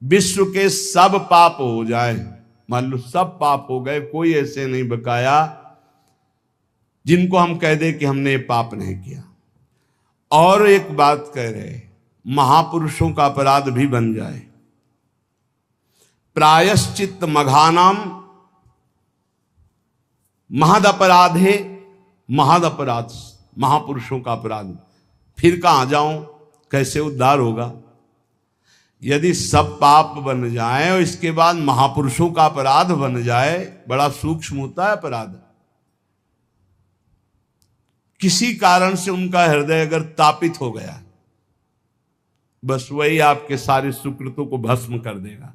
विश्व के सब पाप हो जाए, मान लो सब पाप हो गए, कोई ऐसे नहीं बकाया जिनको हम कह दे कि हमने ये पाप नहीं किया। और एक बात कह रहे, महापुरुषों का अपराध भी बन जाए, प्रायश्चित मघानाम महद अपराध है, महद अपराध महापुरुषों का अपराध, फिर कहां जाऊं, कैसे उद्धार होगा? यदि सब पाप बन जाए और इसके बाद महापुरुषों का अपराध बन जाए, बड़ा सूक्ष्म होता है अपराध। किसी कारण से उनका हृदय अगर तापित हो गया, बस वही आपके सारे सुकृतों को भस्म कर देगा।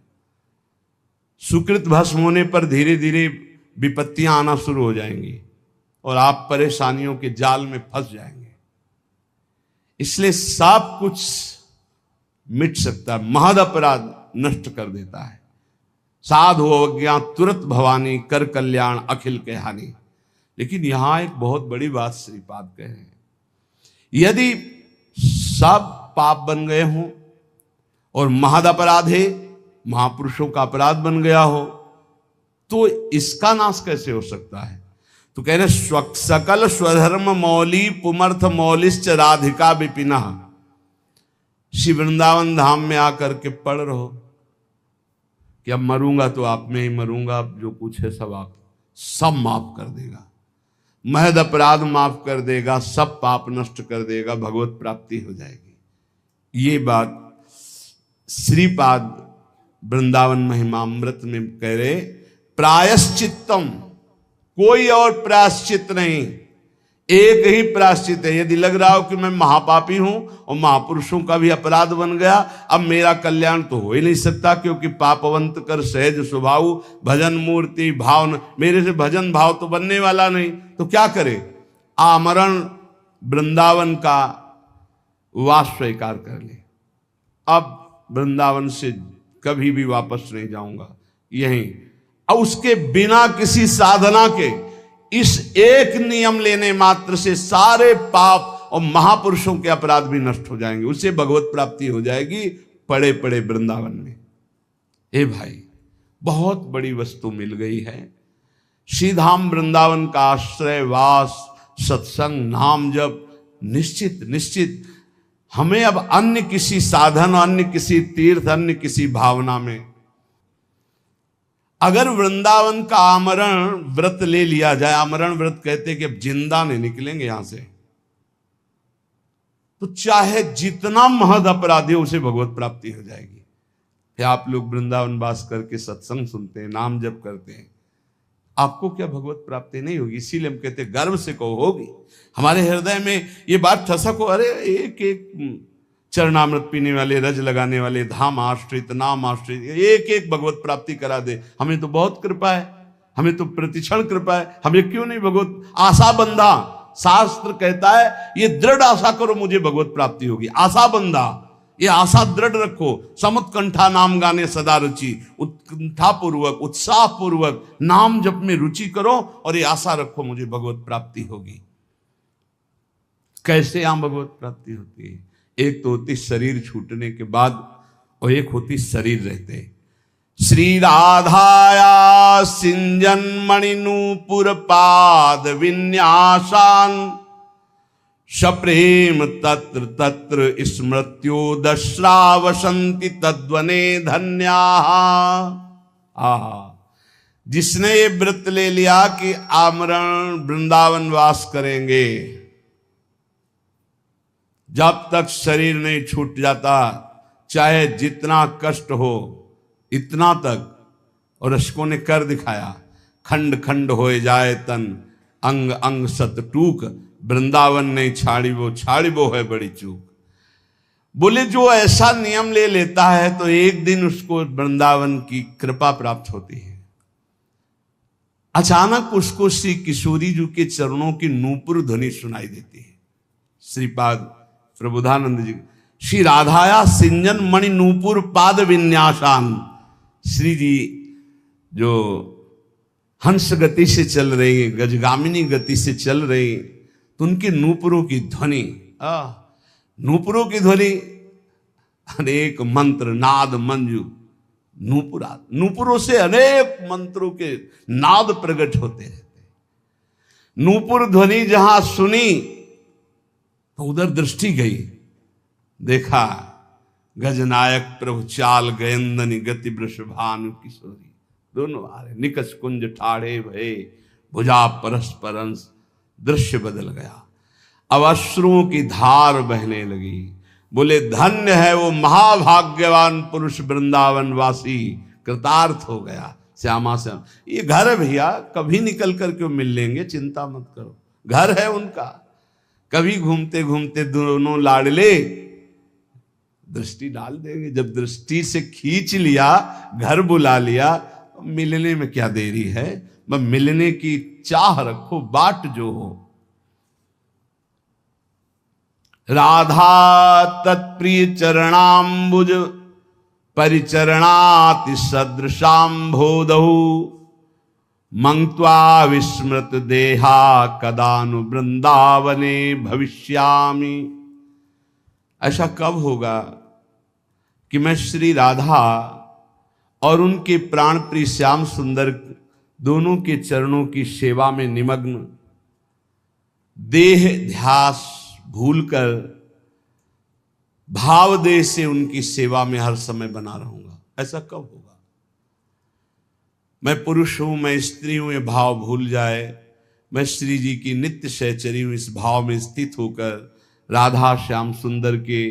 सुकृत भस्म होने पर धीरे धीरे विपत्तियां आना शुरू हो जाएंगी और आप परेशानियों के जाल में फंस जाएंगे। इसलिए सब कुछ मिट सकता है, महद अपराध नष्ट कर देता है। साधु अवज्ञा तुरंत भवानी, कर कल्याण अखिल के हानि। लेकिन यहां एक बहुत बड़ी बात श्रीपाद कह रहे हैं, यदि सब पाप बन गए हों और महद अपराध है, महापुरुषों का अपराध बन गया हो, तो इसका नाश कैसे हो सकता है? तो कह रहे सकल स्वधर्म मौली पुमर्थ मौलिश्च राधिका विपिना। श्री वृंदावन धाम में आकर के पढ़ रहो कि अब मरूंगा तो आप में ही मरूंगा, अब जो कुछ है सब माफ कर देगा, महद अपराध माफ कर देगा, सब पाप नष्ट कर देगा, भगवत प्राप्ति हो जाएगी। ये बात श्रीपाद वृंदावन महिमामृत में कह रहे, प्रायश्चित्तम, कोई और प्रायश्चित नहीं, एक ही प्रायश्चित है। यदि लग रहा हो कि मैं महापापी हूं और महापुरुषों का भी अपराध बन गया, अब मेरा कल्याण तो हो ही नहीं सकता, क्योंकि पापवंत कर सहज स्वभाव भजन मूर्ति भाव, मेरे से भजन भाव तो बनने वाला नहीं, तो क्या करे? आमरण वृंदावन का वास स्वीकार कर ले, अब वृंदावन से कभी भी वापस नहीं जाऊंगा, यहीं। और उसके बिना किसी साधना के इस एक नियम लेने मात्र से सारे पाप और महापुरुषों के अपराध भी नष्ट हो जाएंगे, उसे भगवत प्राप्ति हो जाएगी पड़े पड़े वृंदावन में। ए भाई, बहुत बड़ी वस्तु मिल गई है। श्रीधाम वृंदावन का आश्रय वास, सत्संग, नाम जप, निश्चित निश्चित हमें अब अन्य किसी साधन, अन्य किसी तीर्थ, अन्य किसी भावना में, अगर वृंदावन का आमरण व्रत ले लिया जाए, आमरण व्रत कहते कि अब जिंदा नहीं निकलेंगे यहां से, तो चाहे जितना महद अपराधी उसे भगवत प्राप्ति हो जाएगी। फिर आप लोग वृंदावन वास करके सत्संग सुनते हैं, नाम जप करते हैं, आपको क्या भगवत प्राप्ति नहीं होगी? इसीलिए हम कहते हैं गर्व से कहो होगी। हमारे हृदय में ये बात ठसक हो, अरे एक एक चरणामृत पीने वाले, रज लगाने वाले, धाम आश्रित, नाम आश्रित, एक एक भगवत प्राप्ति करा दे, हमें तो बहुत कृपा है, हमें तो प्रतिक्षण कृपा है, हमें क्यों नहीं भगवत आशा बंधा। शास्त्र कहता है ये दृढ़ आशा करो मुझे भगवत प्राप्ति होगी, आशा बंधा, ये आशा दृढ़ रखो। समुत्कंठा नाम गाने सदा रुचि, उत्कंठा पूर्वक उत्साह पूर्वक नाम जप में रुचि करो और ये आशा रखो मुझे भगवत प्राप्ति होगी। कैसे यहां भगवत प्राप्ति होती है? एक तो होती शरीर छूटने के बाद और एक होती शरीर रहते। श्री राधाया सिंजन मणिनूपुर पाद विन्यासान, सप्रेम तत्र तत्र स्मृत्यो दश्रावसंति तद्वने धन्या। आहा, जिसने ये व्रत ले लिया कि आमरण वृंदावन वास करेंगे, जब तक शरीर नहीं छूट जाता, चाहे जितना कष्ट हो इतना तक, और रशकों ने कर दिखाया, खंड खंड हो जाए तन, अंग अंग सत टूक, वृंदावन नहीं छाड़ी वो है बड़ी चूक। बोले जो ऐसा नियम ले लेता है तो एक दिन उसको वृंदावन की कृपा प्राप्त होती है। अचानक उसको श्री किशोरी जी के चरणों की नूपुर ध्वनि सुनाई देती है। श्रीपाद प्रबोधानंद जी, श्री राधाया सिंजन मणि नूपुर पाद विन्यासान, श्री जी जो हंस गति से चल रही, गजगामिनी गति से चल रही, तो उनके नूपुरों की ध्वनि, नूपुरों की ध्वनि, अनेक मंत्र नाद मंजू नूपुरों से अनेक मंत्रों के नाद प्रकट होते रहते। नूपुर ध्वनि जहां सुनी तो उधर दृष्टि गई, देखा गजनायक प्रभु चाल गयंदनी गति वृषभानु किशोरी, दोनों आ रहे। निकष कुंज ठाड़े भये भुजा परस्परंस, दृश्य बदल गया। अब अश्रुओं की धार बहने लगी। बोले धन्य है वो महाभाग्यवान पुरुष वृंदावन वासी, कृतार्थ हो गया। श्यामा श्याम ये घर है भैया, कभी निकल कर क्यों मिल लेंगे, चिंता मत करो, घर है उनका। कभी घूमते घूमते दोनों लाडले दृष्टि डाल देंगे। जब दृष्टि से खींच लिया, घर बुला लिया, तो मिलने में क्या देरी है। बस मिलने की चाह रखो, बाट जो हो। राधा तत्प्रिय चरणाम्बुज परिचरणाति सदृशाम्भोदहु, मंक्त्वा विस्मृत देहा कदानु वृंदावने भविष्यामि। ऐसा कब होगा कि मैं श्री राधा और उनके प्राण प्रिय श्याम सुंदर दोनों के चरणों की सेवा में निमग्न, देह ध्यास भूलकर भाव देह से उनकी सेवा में हर समय बना रहूंगा। ऐसा कब होगा। मैं पुरुष हूं, मैं स्त्री हूं, ये भाव भूल जाए। मैं श्री जी की नित्य सहचरी हूं, इस भाव में स्थित होकर राधा श्याम सुंदर के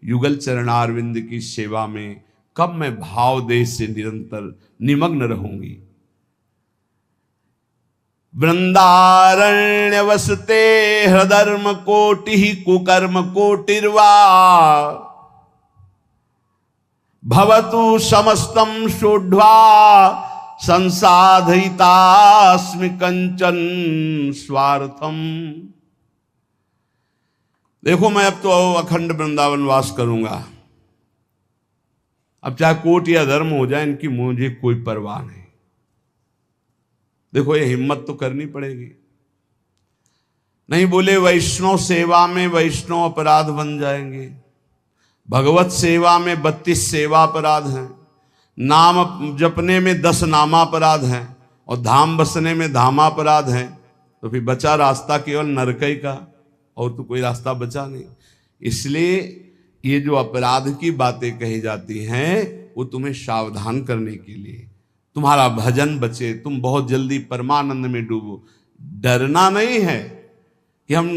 युगल चरणारविंद की सेवा में कब मैं भाव देह से निरंतर निमग्न रहूंगी। वृंदारण्य वसते हृदर्म कोटि कुकर्म कोटिर्वा, भवतु समस्तम शोढ्वा संसाधयितास्मि कंचन स्वार्थम। देखो मैं अब तो अखंड वृंदावन वास करूंगा, अब चाहे कोट या धर्म हो जाए, इनकी मुझे कोई परवाह नहीं। देखो ये हिम्मत तो करनी पड़ेगी। नहीं बोले वैष्णव सेवा में वैष्णव अपराध बन जाएंगे। भगवत सेवा में 32 सेवा अपराध हैं, नाम जपने में 10 नामापराध हैं, और धाम बसने में धामापराध हैं। तो फिर बचा रास्ता केवल नरकई का, और तो कोई रास्ता बचा नहीं। इसलिए ये जो अपराध की बातें कही जाती हैं वो तुम्हें सावधान करने के लिए, तुम्हारा भजन बचे, तुम बहुत जल्दी परमानंद में डूबो। डरना नहीं है कि हम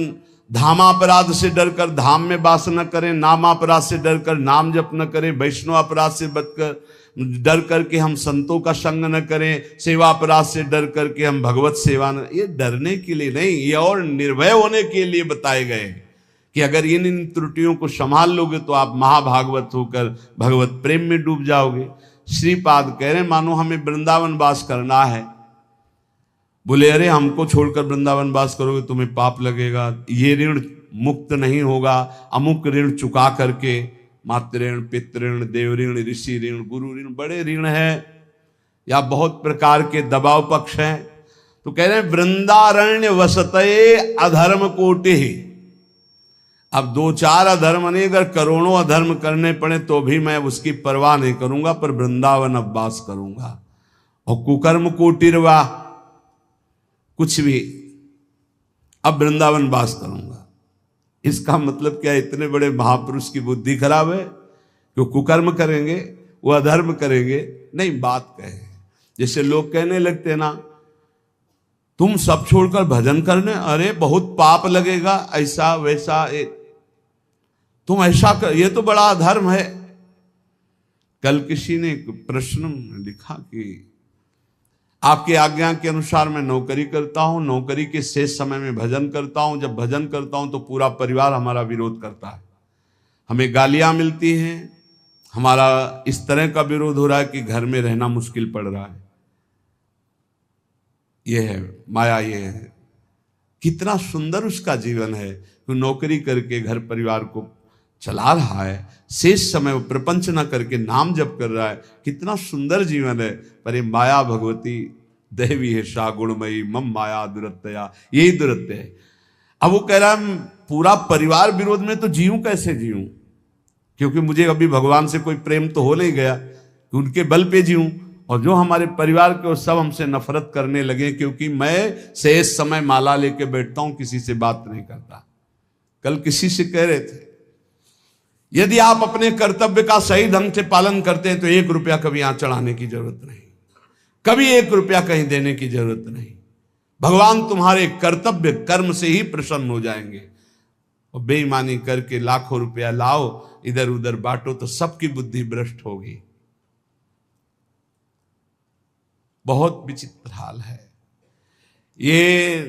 धामापराध से डरकर धाम में वास न करें, नामापराध से डरकर नाम जप न करें, वैष्णव अपराध से बचकर डर करके हम संतों का संग न करें, सेवा अपराध से डर करके हम भगवत सेवा न। ये डरने के लिए नहीं, ये और निर्भय होने के लिए बताए गए कि अगर इन त्रुटियों को संभाल लोगे तो आप महाभागवत होकर भगवत प्रेम में डूब जाओगे। श्रीपाद कह रहे मानो हमें वृंदावन वास करना है। बोले अरे हमको छोड़कर वृंदावन वास करोगे तुम्हें पाप लगेगा, ये ऋण मुक्त नहीं होगा। अमुक ऋण चुका करके, मातृ ऋण, पितृ ऋण, देव ऋण, ऋषि ऋण, गुरु ऋण, बड़े ऋण है या बहुत प्रकार के दबाव पक्ष हैं। तो कह रहे हैं वृंदारण्य वसते अधर्म कोटि। अब 2-4 अधर्म नहीं, अगर करोड़ों अधर्म करने पड़े तो भी मैं उसकी परवाह नहीं करूंगा, पर वृंदावन अब वास करूंगा। और कुकर्म कोटिर्वा, कुछ भी, अब वृंदावन वास करूंगा। इसका मतलब क्या, इतने बड़े महापुरुष की बुद्धि खराब है कि वो कुकर्म करेंगे, वो अधर्म करेंगे? नहीं, बात कहे। जैसे लोग कहने लगते हैं ना, तुम सब छोड़कर भजन करने, अरे बहुत पाप लगेगा, ऐसा वैसा, तुम ऐसा कर, ये तो बड़ा अधर्म है। कल किसी ने एक प्रश्न लिखा कि आपकी आज्ञा के अनुसार मैं नौकरी करता हूं, नौकरी के शेष समय में भजन करता हूं। जब भजन करता हूं तो पूरा परिवार हमारा विरोध करता है, हमें गालियां मिलती हैं, हमारा इस तरह का विरोध हो रहा है कि घर में रहना मुश्किल पड़ रहा है। यह है माया, ये है। कितना सुंदर उसका जीवन है, तो नौकरी करके घर परिवार को चला रहा है, शेष समय वो प्रपंच न करके नाम जप कर रहा है। कितना सुंदर जीवन है। पर ये माया भगवती देवी है सा गुणमयी मम माया दुरत्या, यही दुरत्य है। अब वो कह रहा है पूरा परिवार विरोध में, तो जीऊं कैसे जीऊं, क्योंकि मुझे अभी भगवान से कोई प्रेम तो हो नहीं गया कि कि उनके बल पे जीऊं, और जो हमारे परिवार के वो सब हमसे नफरत करने लगे क्योंकि मैं शेष समय माला लेके बैठता हूं, किसी से बात नहीं करता। कल किसी से कह रहे थे, यदि आप अपने कर्तव्य का सही ढंग से पालन करते हैं तो 1 रुपया कभी यहां चढ़ाने की जरूरत नहीं, कभी 1 रुपया कहीं देने की जरूरत नहीं। भगवान तुम्हारे कर्तव्य कर्म से ही प्रसन्न हो जाएंगे। और बेईमानी करके लाखों रुपया लाओ, इधर उधर बांटो तो सबकी बुद्धि भ्रष्ट होगी। बहुत विचित्र हाल है। ये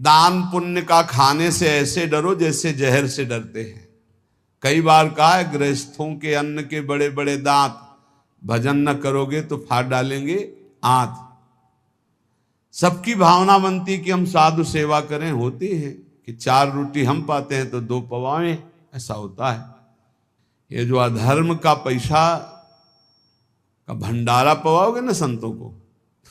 दान पुण्य का खाने से ऐसे डरो जैसे जहर से डरते हैं। कई बार कहा है, गृहस्थों के अन्न के बड़े बड़े दांत, भजन न करोगे तो फाड़ डालेंगे आंत। सबकी भावना बनती कि हम साधु सेवा करें, होती है कि 4 रोटी हम पाते हैं तो 2 पवाएं, ऐसा होता है। ये जो अधर्म का पैसा का भंडारा पवाओगे ना संतों को,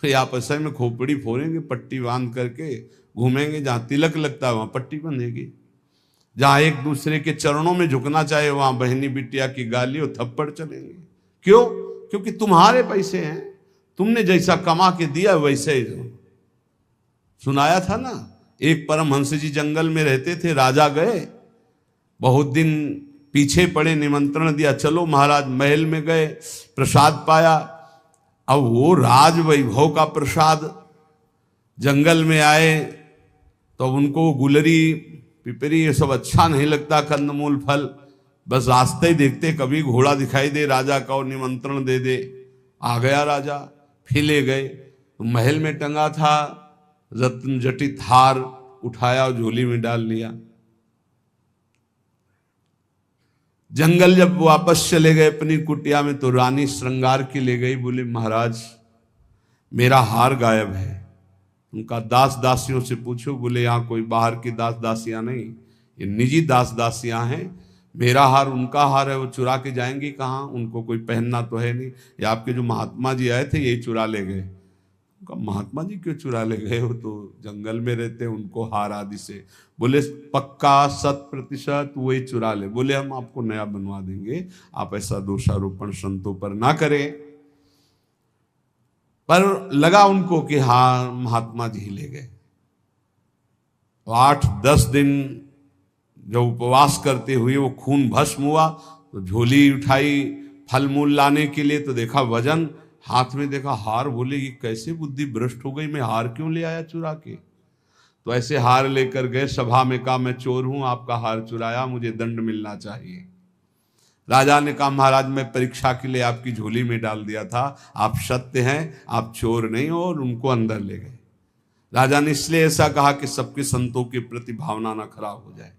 तो आप ऐसे में खोपड़ी फोड़ेंगे, पट्टी बांध करके घूमेंगे, जहां तिलक लगता है वहां पट्टी बंधेगी, जहां एक दूसरे के चरणों में झुकना चाहे वहां बहनी बिटिया की गाली और थप्पड़ चलेंगे। क्यों? क्योंकि तुम्हारे पैसे हैं, तुमने जैसा कमा के दिया वैसे ही। सुनाया था ना, एक परमहंस जी जंगल में रहते थे, राजा गए, बहुत दिन पीछे पड़े, निमंत्रण दिया, चलो महाराज। महल में गए, प्रसाद पाया। अब वो राज वैभव का प्रसाद, जंगल में आए तो उनको गुलरी पिपरी ये सब अच्छा नहीं लगता, कंदमूल फल, बस रास्ते ही देखते कभी घोड़ा दिखाई दे राजा का और निमंत्रण दे दे। आ गया राजा, फिर ले गए, तो महल में टंगा था रत्न जटित हार, उठाया और झोली में डाल लिया। जंगल जब वापस चले गए अपनी कुटिया में तो रानी श्रृंगार की ले गई, बोले महाराज मेरा हार गायब है। उनका दास दासियों से पूछो, बोले यहाँ कोई बाहर की दास दासियां नहीं, ये निजी दास दासियां हैं। मेरा हार उनका हार है, वो चुरा के जाएंगी कहाँ, उनको कोई पहनना तो है नहीं। ये आपके जो महात्मा जी आए थे यही चुरा ले गए। उनका महात्मा जी क्यों चुरा ले गए, हो तो जंगल में रहते, उनको हार आदि से। बोले पक्का 100% वही चुरा ले। बोले हम आपको नया बनवा देंगे, आप ऐसा दोषारोपण संतों पर ना करें। पर लगा उनको कि हाँ महात्मा जी ले गए। 8-10 दिन जब उपवास करते हुए वो खून भस्म हुआ तो झोली उठाई फल मूल लाने के लिए, तो देखा वजन, हाथ में देखा हार। बोले ये कैसे बुद्धि भ्रष्ट हो गई, मैं हार क्यों ले आया चुरा के। तो ऐसे हार लेकर गए, सभा में कहा मैं चोर हूं, आपका हार चुराया, मुझे दंड मिलना चाहिए। राजा ने कहा महाराज मैं परीक्षा के लिए आपकी झोली में डाल दिया था, आप सत्य हैं, आप चोर नहीं हो, और उनको अंदर ले गए। राजा ने इसलिए ऐसा कहा कि सबके संतों के प्रति भावना ना खराब हो जाए।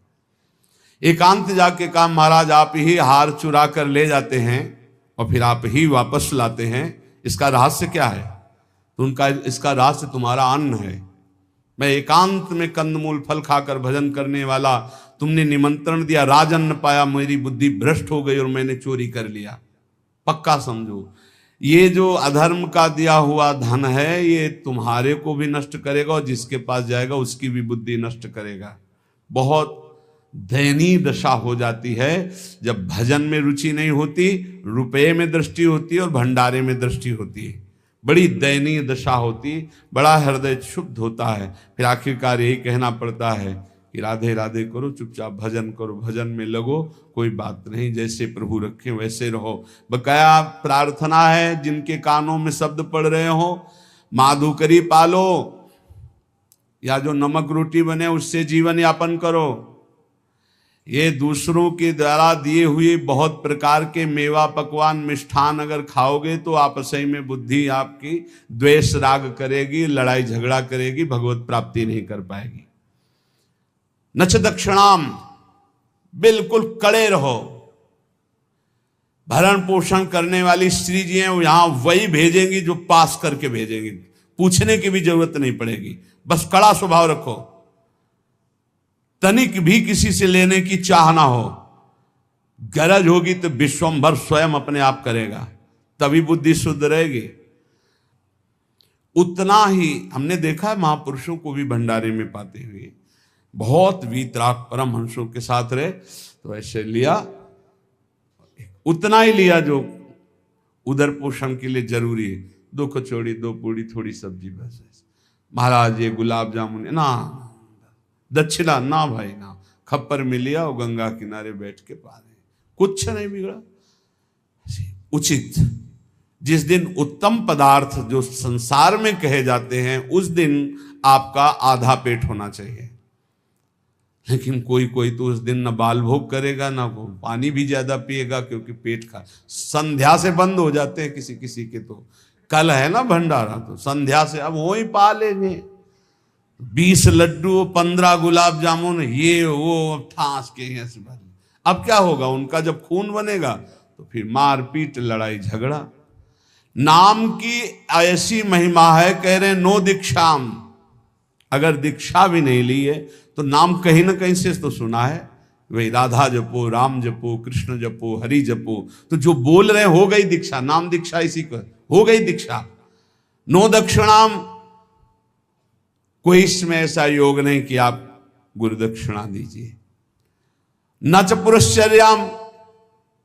एकांत जाके कहा महाराज आप ही हार चुरा कर ले जाते हैं और फिर आप ही वापस लाते हैं, इसका रहस्य क्या है? तो उनका इसका रहस्य तुम्हारा अन्न है। मैं एकांत में कंदमूल फल खाकर भजन करने वाला, तुमने निमंत्रण दिया, राजन्न पाया, मेरी बुद्धि भ्रष्ट हो गई और मैंने चोरी कर लिया। पक्का समझो ये जो अधर्म का दिया हुआ धन है ये तुम्हारे को भी नष्ट करेगा और जिसके पास जाएगा उसकी भी बुद्धि नष्ट करेगा। बहुत दयनीय दशा हो जाती है जब भजन में रुचि नहीं होती, रुपये में दृष्टि होती है और भंडारे में दृष्टि होती है। बड़ी दयनीय दशा होती, बड़ा हृदय क्षुब्ध होता है। फिर आखिरकार यही कहना पड़ता है कि राधे राधे करो, चुपचाप भजन करो, भजन में लगो, कोई बात नहीं, जैसे प्रभु रखे वैसे रहो। बकाया प्रार्थना है जिनके कानों में शब्द पड़ रहे हो, माधुकरी पालो या जो नमक रोटी बने उससे जीवन यापन करो। ये दूसरों के द्वारा दिए हुए बहुत प्रकार के मेवा पकवान मिष्ठान अगर खाओगे तो आपस में बुद्धि आपकी द्वेष राग करेगी, लड़ाई झगड़ा करेगी, भगवत प्राप्ति नहीं कर पाएगी। नच दक्षिणाम, बिल्कुल कड़े रहो। भरण पोषण करने वाली स्त्री जी हैं, वो यहां वही भेजेंगी जो पास करके भेजेंगी, पूछने की भी जरूरत नहीं पड़ेगी, बस कड़ा स्वभाव रखो, तनिक भी किसी से लेने की चाह ना हो। गरज होगी तो विश्वंभर स्वयं अपने आप करेगा, तभी बुद्धि शुद्ध रहेगी। उतना ही हमने देखा है महापुरुषों को भी भंडारे में पाते हुए, बहुत वीतराग परमहंसों के साथ रहे तो ऐसे लिया, उतना ही लिया जो उदर पोषण के लिए जरूरी है, 2 कचौड़ी 2 पूड़ी थोड़ी सब्जी बस। महाराज ये गुलाब जामुन ना, दक्षिणा ना भाई ना, खप्पर में लिया और गंगा किनारे बैठ के पा रहे, कुछ नहीं बिगड़ा। उचित जिस दिन उत्तम पदार्थ जो संसार में कहे जाते हैं उस दिन आपका आधा पेट होना चाहिए, लेकिन कोई कोई तो उस दिन न बाल भोग करेगा ना वो पानी भी ज्यादा पिएगा, क्योंकि पेट का संध्या से बंद हो जाते हैं किसी किसी के। तो कल है ना भंडारा, तो संध्या से अब वो ही पा लेंगे, 20 लड्डू 15 गुलाब जामुन ये वो ठास के हैं से भर। अब क्या होगा उनका, जब खून बनेगा तो फिर मारपीट लड़ाई झगड़ा। नाम की ऐसी महिमा है, कह रहे नो दीक्षाम, अगर दीक्षा भी नहीं ली है तो नाम कहीं ना कहीं से तो सुना है, वही राधा जपो, राम जपो, कृष्ण जपो, हरि जपो, तो जो बोल रहे हो गई दीक्षा, नाम दीक्षा इसी को हो गई दीक्षा। नो दक्षिणाम, कोई इसमें ऐसा योग नहीं कि आप गुरु दक्षिणा दीजिए। न च पुरश्चर्याम,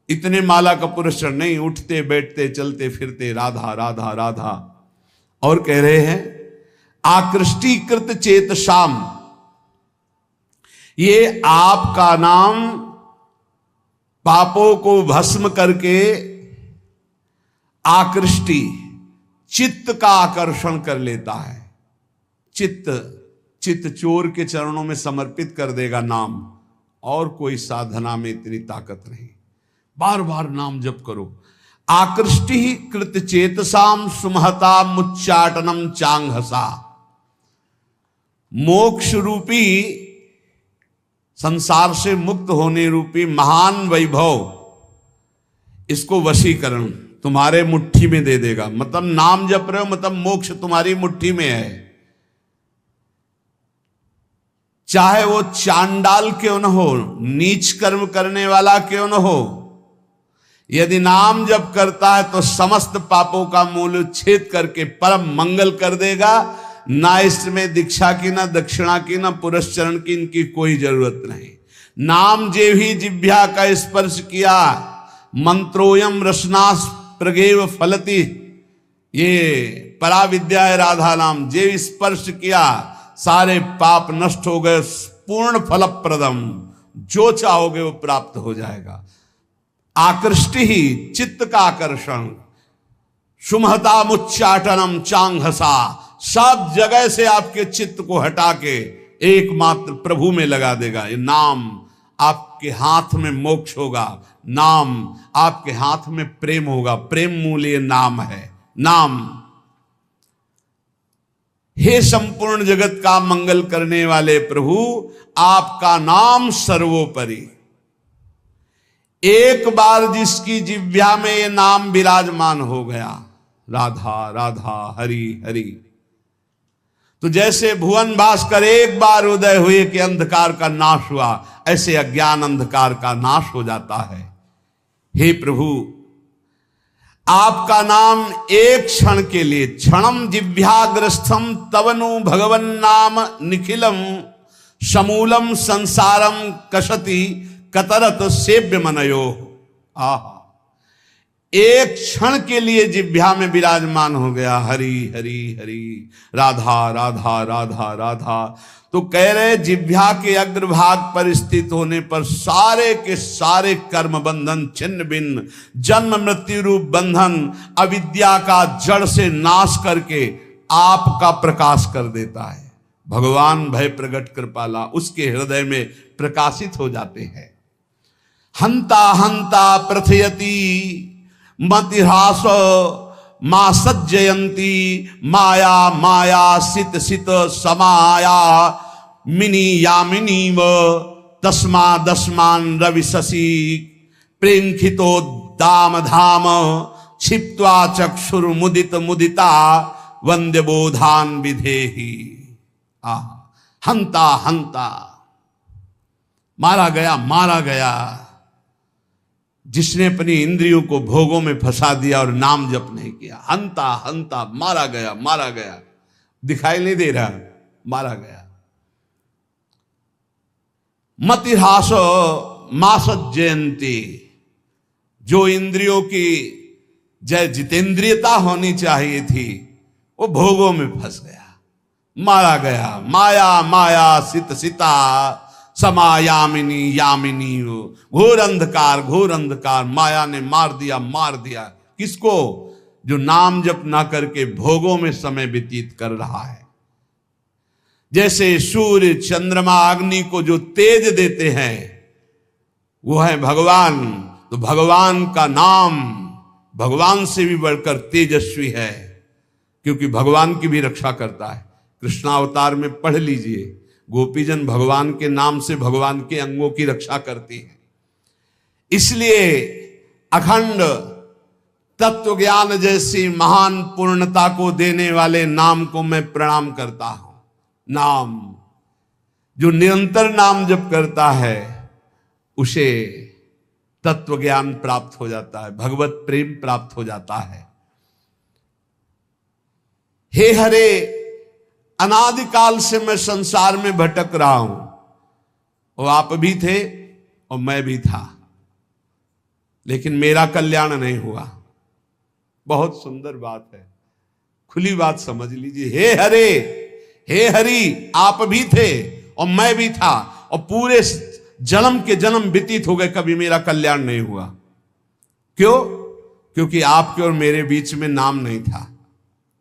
इतने माला का पुरस्कार नहीं, उठते बैठते चलते फिरते राधा राधा राधा। और कह रहे हैं आकृष्टीकृत चेतसाम, ये आपका नाम पापों को भस्म करके आकृष्टि चित्त का आकर्षण कर लेता है। चित्त चोर के चरणों में समर्पित कर देगा नाम, और कोई साधना में इतनी ताकत नहीं। बार बार नाम जप करो। आकृष्टि कृत चेतसाम सुमहता मुच्चाटनम चांगहसा, मोक्ष रूपी संसार से मुक्त होने रूपी महान वैभव, इसको वशीकरण तुम्हारे मुट्ठी में दे देगा। मतलब नाम जप रहे हो मतलब मोक्ष तुम्हारी मुट्ठी में है, चाहे वो चांडाल क्यों न हो, नीच कर्म करने वाला क्यों न हो। यदि नाम जप करता है तो समस्त पापों का मूल छेद करके परम मंगल कर देगा। ना इसमें दीक्षा की, ना दक्षिणा की, ना पुरस्चरण की, इनकी कोई जरूरत नहीं। नाम जे ही जिह्वा का स्पर्श किया, मंत्रोयम रसनास प्रगेव फलति, ये पराविद्या है राधा नाम, जे स्पर्श किया सारे पाप नष्ट हो गए, पूर्ण फलप्रदम, जो चाहोगे वो प्राप्त हो जाएगा। आकृष्टि ही चित्त का आकर्षण, सुमहता मुच्चाटनम चांगहसा, सब जगह से आपके चित्त को हटा के एकमात्र प्रभु में लगा देगा। ये नाम आपके हाथ में मोक्ष होगा, नाम आपके हाथ में प्रेम होगा, प्रेम मूल ये नाम है। नाम हे संपूर्ण जगत का मंगल करने वाले प्रभु, आपका नाम सर्वोपरि। एक बार जिसकी जिह्वा में ये नाम विराजमान हो गया, राधा राधा हरि हरि, तो जैसे भुवन भास्कर एक बार उदय हुए कि अंधकार का नाश हुआ, ऐसे अज्ञान अंधकार का नाश हो जाता है। हे प्रभु, आपका नाम एक क्षण के लिए, क्षणम जिह्वाग्रस्थम तवनु भगवन नाम निखिलम समूलम संसारम कसति कतरत सेव्य मनयो। आहा, एक क्षण के लिए जिह्वा में विराजमान हो गया हरि हरि हरि, राधा राधा राधा राधा। तो कह रहे जिह्वा के अग्रभाग पर स्थित होने पर सारे के सारे कर्म बंधन छिन्न भिन्न, जन्म मृत्यु रूप बंधन अविद्या का जड़ से नाश करके आपका प्रकाश कर देता है। भगवान भय प्रगट कृपाला उसके हृदय में प्रकाशित हो जाते हैं। हंता हंता प्रथयति मतिहास मा सज्जयंती माया माया सित सित समाया मिनी यामिनी व तस्मा दस्मान रवि शशि प्रेंखितो दाम धाम क्षिप्त्वा चक्षुर मुदित मुदिता वंद्य बोधान विधेहि। हंता हंता, मारा गया मारा गया, जिसने अपनी इंद्रियों को भोगों में फंसा दिया और नाम जप नहीं किया। हंता हंता, मारा गया मारा गया, दिखाई नहीं दे रहा, मारा गया। मतिहासो मास जयंती, जो इंद्रियों की जय जितेंद्रियता होनी चाहिए थी, वो भोगों में फंस गया, मारा गया। माया माया सित सिता समा यामिनी यामिनी, घोर अंधकार घोर अंधकार, माया ने मार दिया। किसको? जो नाम जप ना करके भोगों में समय व्यतीत कर रहा है। जैसे सूर्य चंद्रमा अग्नि को जो तेज देते हैं वो है भगवान, तो भगवान का नाम भगवान से भी बढ़कर तेजस्वी है, क्योंकि भगवान की भी रक्षा करता है। कृष्णावतार में पढ़ लीजिए, गोपीजन भगवान के नाम से भगवान के अंगों की रक्षा करती है। इसलिए अखंड तत्व ज्ञान जैसी महान पूर्णता को देने वाले नाम को मैं प्रणाम करता हूं। नाम, जो निरंतर नाम जप करता है उसे तत्व ज्ञान प्राप्त हो जाता है, भगवत प्रेम प्राप्त हो जाता है। हे हरे, अनादिकाल से मैं संसार में भटक रहा हूं, और आप भी थे और मैं भी था, लेकिन मेरा कल्याण नहीं हुआ। बहुत सुंदर बात है, खुली बात समझ लीजिए। हे हरे, हे हरि, आप भी थे और मैं भी था, और पूरे जन्म के जन्म व्यतीत हो गए, कभी मेरा कल्याण नहीं हुआ। क्यों? क्योंकि आपके और मेरे बीच में नाम नहीं था,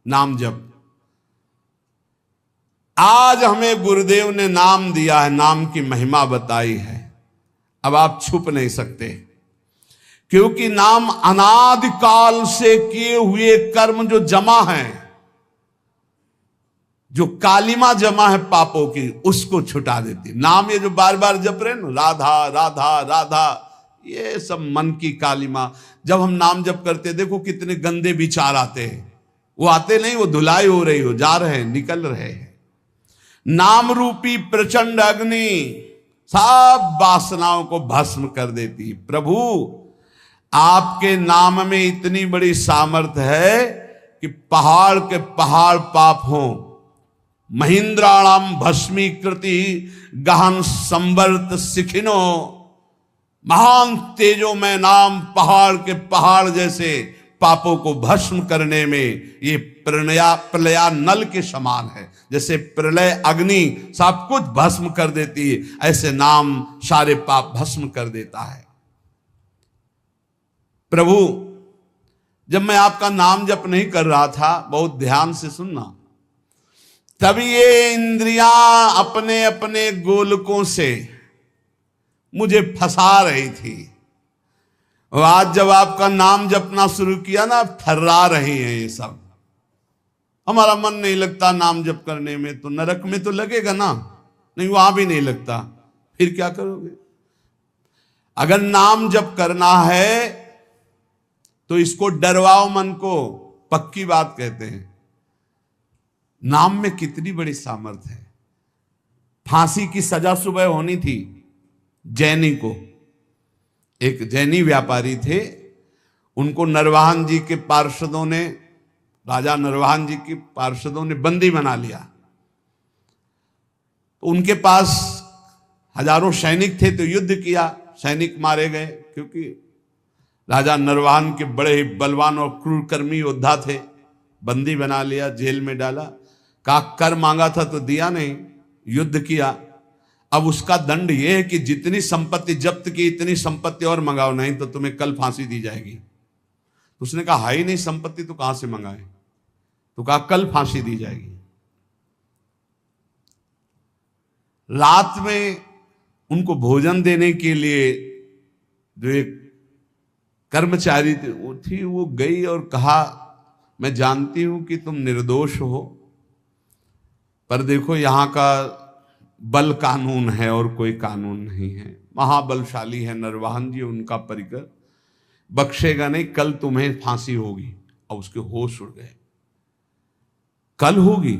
नाम जप। आज हमें गुरुदेव ने नाम दिया है, नाम की महिमा बताई है, अब आप छुप नहीं सकते, क्योंकि नाम अनादिकाल से किए हुए कर्म जो जमा है, जो कालिमा जमा है पापों की, उसको छुटा देती। नाम ये जो बार बार जप रहे ना, राधा राधा राधा, ये सब मन की कालिमा। जब हम नाम जप करते, देखो कितने गंदे विचार आते हैं, वो आते नहीं, वो धुलाई हो रही हो, जा रहे हैं, निकल रहे हैं। नाम रूपी प्रचंड अग्नि सब वासनाओं को भस्म कर देती। प्रभु, आपके नाम में इतनी बड़ी सामर्थ्य है कि पहाड़ के पहाड़ पाप हों, महेंद्राणाम भस्मीकृति गहन संवर्त सिखिनो, महान तेजो में नाम पहाड़ के पहाड़ जैसे पापों को भस्म करने में ये प्रलया नल के समान है। जैसे प्रलय अग्नि सब कुछ भस्म कर देती है, ऐसे नाम सारे पाप भस्म कर देता है। प्रभु, जब मैं आपका नाम जप नहीं कर रहा था, बहुत ध्यान से सुनना, तभी ये इंद्रियां अपने अपने गोलकों से मुझे फंसा रही थी। और आज जब आपका नाम जपना शुरू किया ना, थर्रा रही हैं ये सब। हमारा मन नहीं लगता नाम जप करने में, तो नरक में तो लगेगा ना, नहीं वहां भी नहीं लगता, फिर क्या करोगे? अगर नाम जप करना है तो इसको डरवाओ मन को, पक्की बात कहते हैं। नाम में कितनी बड़ी सामर्थ्य है। फांसी की सजा सुबह होनी थी जैनी को। एक जैनी व्यापारी थे, उनको नरवाहन जी के पार्षदों ने, राजा नरवाहन जी के पार्षदों ने बंदी बना लिया। तो उनके पास हजारों सैनिक थे, तो युद्ध किया, सैनिक मारे गए, क्योंकि राजा नरवाहन के बड़े ही बलवान और क्रूर कर्मी योद्धा थे। बंदी बना लिया, जेल में डाला, का कर मांगा था तो दिया नहीं, युद्ध किया। अब उसका दंड यह है कि जितनी संपत्ति जब्त की इतनी संपत्ति और मंगाओ, नहीं तो तुम्हें कल फांसी दी जाएगी। तो उसने कहा हाई नहीं संपत्ति तो कहां से मंगाए, तो कहा कल फांसी दी जाएगी। रात में उनको भोजन देने के लिए जो एक कर्मचारी थी वो गई और कहा, मैं जानती हूं कि तुम निर्दोष हो, पर देखो यहां का बल कानून है और कोई कानून नहीं है। महाबलशाली है नरवाहन जी, उनका परिकर बख्शेगा नहीं, कल तुम्हें फांसी होगी। और उसके होश उड़ गए। कल होगी?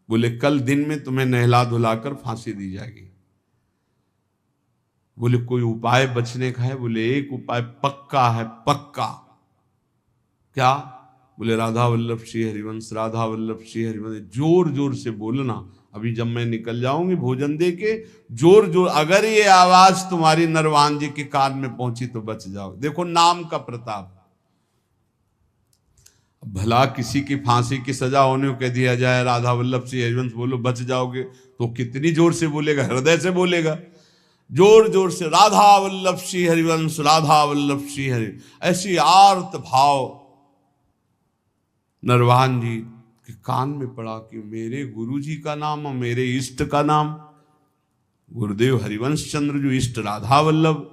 बोले कल दिन में तुम्हें नहला धुलाकर फांसी दी जाएगी। बोले कोई उपाय बचने का है? बोले एक उपाय पक्का है, पक्का। क्या? बोले राधा वल्लभ श्री हरिवंश, राधा वल्लभ श्री हरिवंश। जोर जोर से बोलना, अभी जब मैं निकल जाऊंगी भोजन दे के, जोर जोर, अगर ये आवाज तुम्हारी नरवाहन जी के कान में पहुंची तो बच जाओ। देखो नाम का प्रताप। भला किसी की फांसी की सजा होने को कह दिया जाए राधा वल्लभ श्री हरिवंश बोलो बच जाओगे, तो कितनी जोर से बोलेगा, हृदय से बोलेगा, जोर जोर से राधा वल्लभ श्री हरिवंश, राधा वल्लभ श्री हरि, ऐसी आर्त भाव नरवाहन जी के कान में पड़ा कि मेरे गुरु जी का नाम और मेरे इष्ट का नाम, गुरुदेव हरिवंश चंद्र जो इष्ट राधा वल्लभ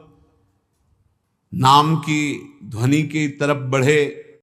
नाम की ध्वनि की तरफ बढ़े,